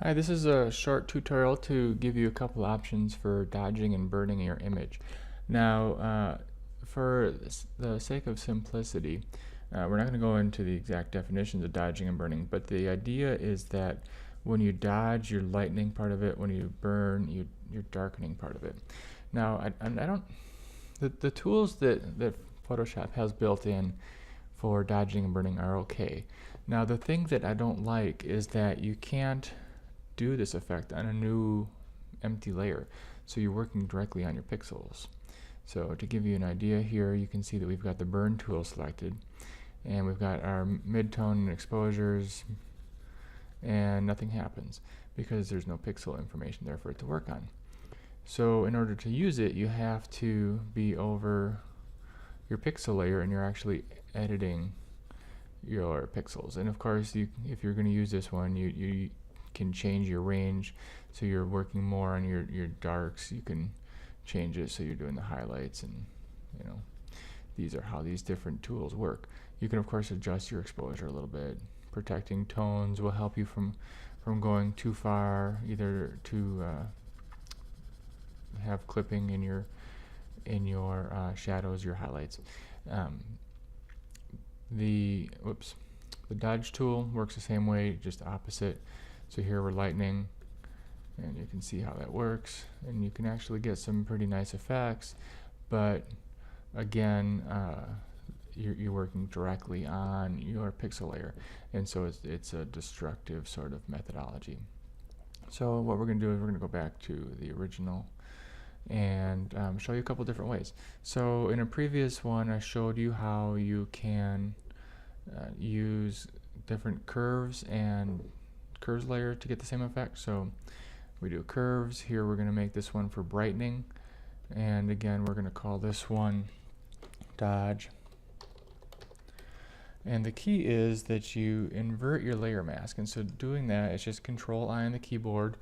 Hi, this is a short tutorial to give you a couple options for dodging and burning your image. Now, for the sake of simplicity, we're not going to go into the exact definitions of dodging and burning, but the idea is that when you dodge, you're lightening part of it. When you burn, you're darkening part of it. Now, I don't. The tools that Photoshop has built in for dodging and burning are okay. Now, the thing that I don't like is that you can't do this effect on a new empty layer, so you're working directly on your pixels. So to give you an idea here, you can see that we've got the burn tool selected, and we've got our midtone and exposures, and nothing happens because there's no pixel information there for it to work on. So in order to use it, you have to be over your pixel layer and you're actually editing your pixels. And of course, if you're going to use this one, you can change your range, so you're working more on your darks. You can change it so you're doing the highlights, and these are how these different tools work. You can of course adjust your exposure a little bit. Protecting tones will help you from going too far, either to have clipping in your shadows, your highlights. The dodge tool works the same way, just opposite. So here we're lightening, and you can see how that works, and you can actually get some pretty nice effects, but again, you're working directly on your pixel layer, and so it's a destructive sort of methodology. So what we're going to do is we're going to go back to the original and show you a couple different ways. So in a previous one, I showed you how you can use different curves and curves layer to get the same effect. So we do curves. Here we're going to make this one for brightening, and again we're going to call this one dodge. And the key is that you invert your layer mask, and so doing that, it's just Control-I on the keyboard,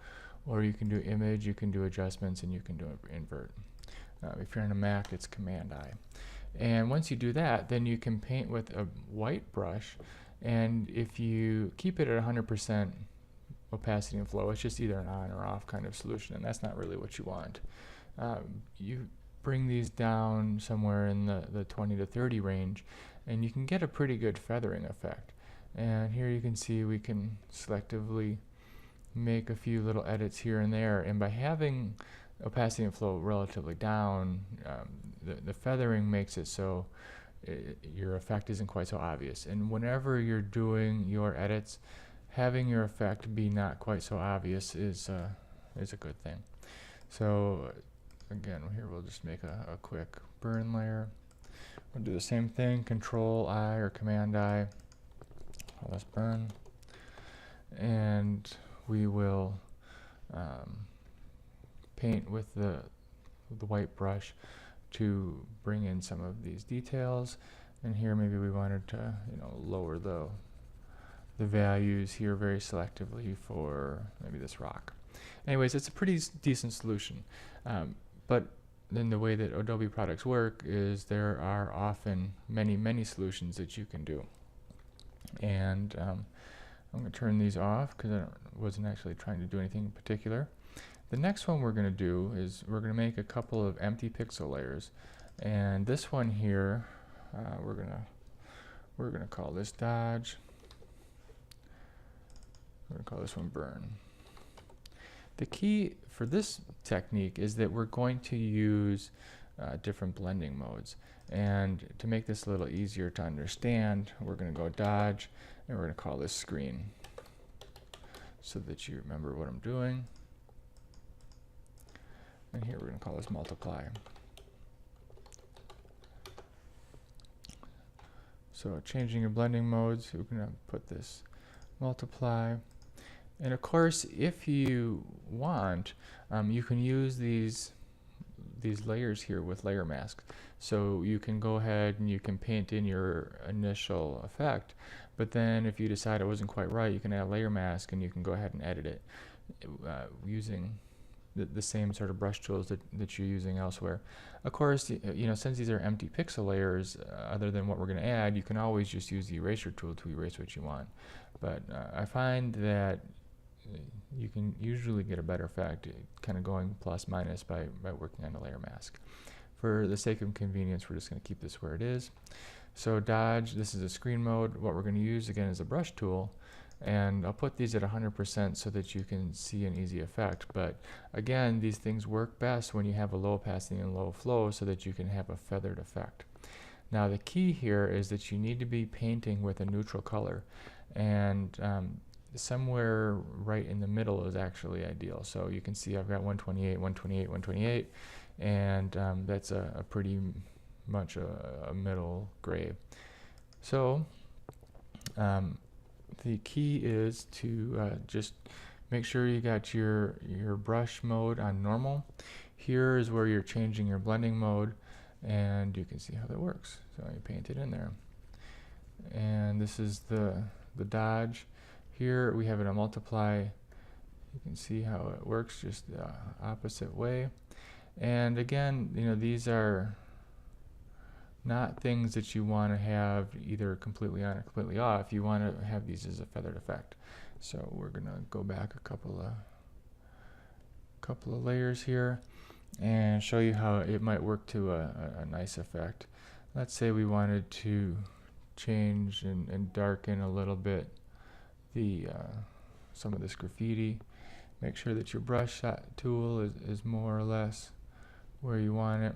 or you can do image, you can do adjustments, and you can do invert. If you're on a Mac, it's Command-I. And once you do that, then you can paint with a white brush, and if you keep it at 100% opacity and flow, it's just either an on or off kind of solution, and that's not really what you want. You bring these down somewhere in the 20 to 30 range, and you can get a pretty good feathering effect. And here you can see we can selectively make a few little edits here and there, and by having opacity and flow relatively down, the feathering makes it so your effect isn't quite so obvious. And whenever you're doing your edits, having your effect be not quite so obvious is a good thing. So again, here we'll just make a quick burn layer. We'll do the same thing, Control-I or Command-I. Let's burn, and we will paint with the white brush to bring in some of these details. And here maybe we wanted to lower the values here very selectively for maybe this rock. Anyways, it's a pretty decent solution. But then the way that Adobe products work is there are often many solutions that you can do. And I'm going to turn these off because I wasn't actually trying to do anything in particular. The next one we're going to do is we're going to make a couple of empty pixel layers. And this one here, we're going to call this dodge. We're going to call this one burn. The key for this technique is that we're going to use different blending modes. And to make this a little easier to understand, we're going to go dodge, and we're going to call this screen so that you remember what I'm doing. And here we're going to call this multiply. So changing your blending modes, we're going to put this multiply. And of course, if you want, you can use these layers here with layer mask. So you can go ahead and you can paint in your initial effect, but then if you decide it wasn't quite right, you can add a layer mask and you can go ahead and edit it using the same sort of brush tools that you're using elsewhere. Of course, since these are empty pixel layers, other than what we're going to add, you can always just use the eraser tool to erase what you want. But I find that you can usually get a better effect, kind of going plus minus by working on the layer mask. For the sake of convenience, we're just going to keep this where it is. So dodge, this is a screen mode. What we're going to use again is a brush tool, and I'll put these at 100% so that you can see an easy effect. But again, these things work best when you have a low passing and low flow so that you can have a feathered effect. Now the key here is that you need to be painting with a neutral color, and somewhere right in the middle is actually ideal. So you can see I've got 128, 128, 128, and that's a pretty much a middle gray. So the key is to just make sure you got your brush mode on normal. Here is where you're changing your blending mode, and you can see how that works. So you paint it in there, and this is the dodge. Here we have it on multiply. You can see how it works, just the opposite way. And again, you know, these are not things that you want to have either completely on or completely off. You want to have these as a feathered effect. So we're gonna go back a couple of layers here and show you how it might work to a nice effect. Let's say we wanted to change and darken a little bit the some of this graffiti. Make sure that your brush tool is more or less where you want it,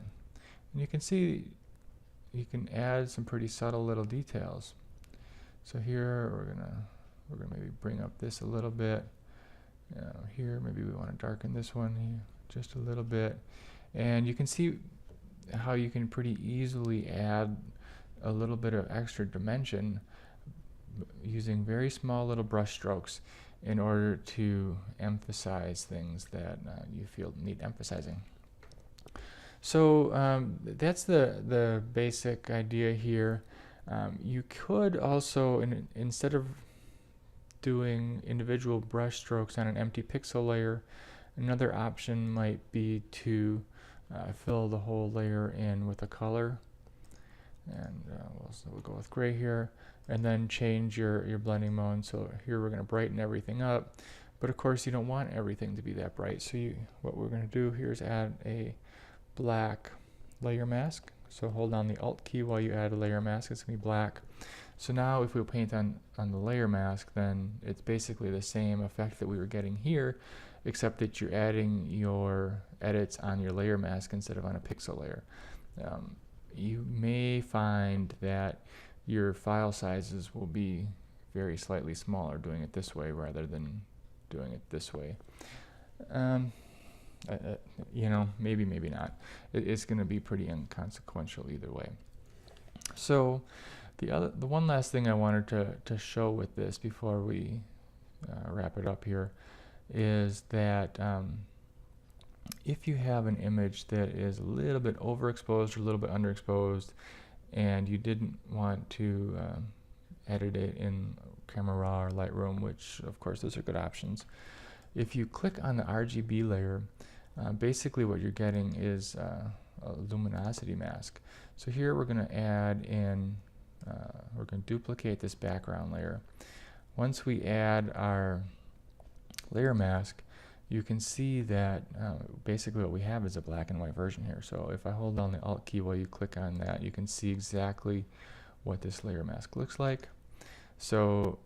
and you can see you can add some pretty subtle little details. So here we're gonna maybe bring up this a little bit. Here maybe we want to darken this one here just a little bit, and you can see how you can pretty easily add a little bit of extra dimension using very small little brush strokes in order to emphasize things that you feel need emphasizing. So that's the basic idea here. You could also, instead of doing individual brush strokes on an empty pixel layer, another option might be to fill the whole layer in with a color. And we'll go with gray here, and then change your blending mode. So here we're going to brighten everything up, but of course you don't want everything to be that bright. So what we're going to do here is add a black layer mask. So hold down the Alt key while you add a layer mask. It's going to be black. So now if we paint on the layer mask, then it's basically the same effect that we were getting here, except that you're adding your edits on your layer mask instead of on a pixel layer. You may find that your file sizes will be very slightly smaller doing it this way rather than doing it this way. You know, maybe not. It's going to be pretty inconsequential either way. So the one last thing I wanted to show with this before we wrap it up here is that if you have an image that is a little bit overexposed or a little bit underexposed, and you didn't want to edit it in Camera Raw or Lightroom, which of course those are good options, if you click on the RGB layer, basically what you're getting is a luminosity mask. So here we're going to add in, we're going to duplicate this background layer. Once we add our layer mask, you can see that basically what we have is a black and white version here. So if I hold down the Alt key while you click on that, you can see exactly what this layer mask looks like. So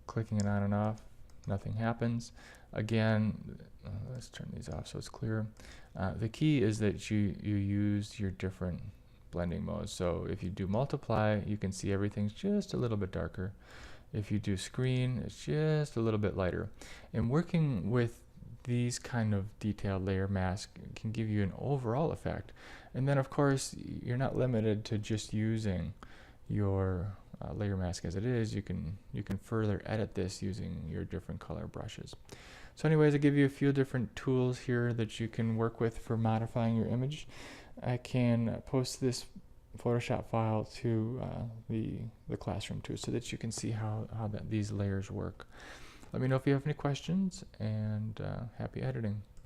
clicking it on and off, nothing happens. Again, let's turn these off so it's clear. The key is that you use your different blending modes. So if you do multiply, you can see everything's just a little bit darker. If you do screen, it's just a little bit lighter. And working with these kind of detailed layer masks can give you an overall effect. And then of course you're not limited to just using your layer mask as it is. You can further edit this using your different color brushes. So anyways, I give you a few different tools here that you can work with for modifying your image. I can post this Photoshop file to the classroom too, so that you can see how these layers work. Let me know if you have any questions, and happy editing.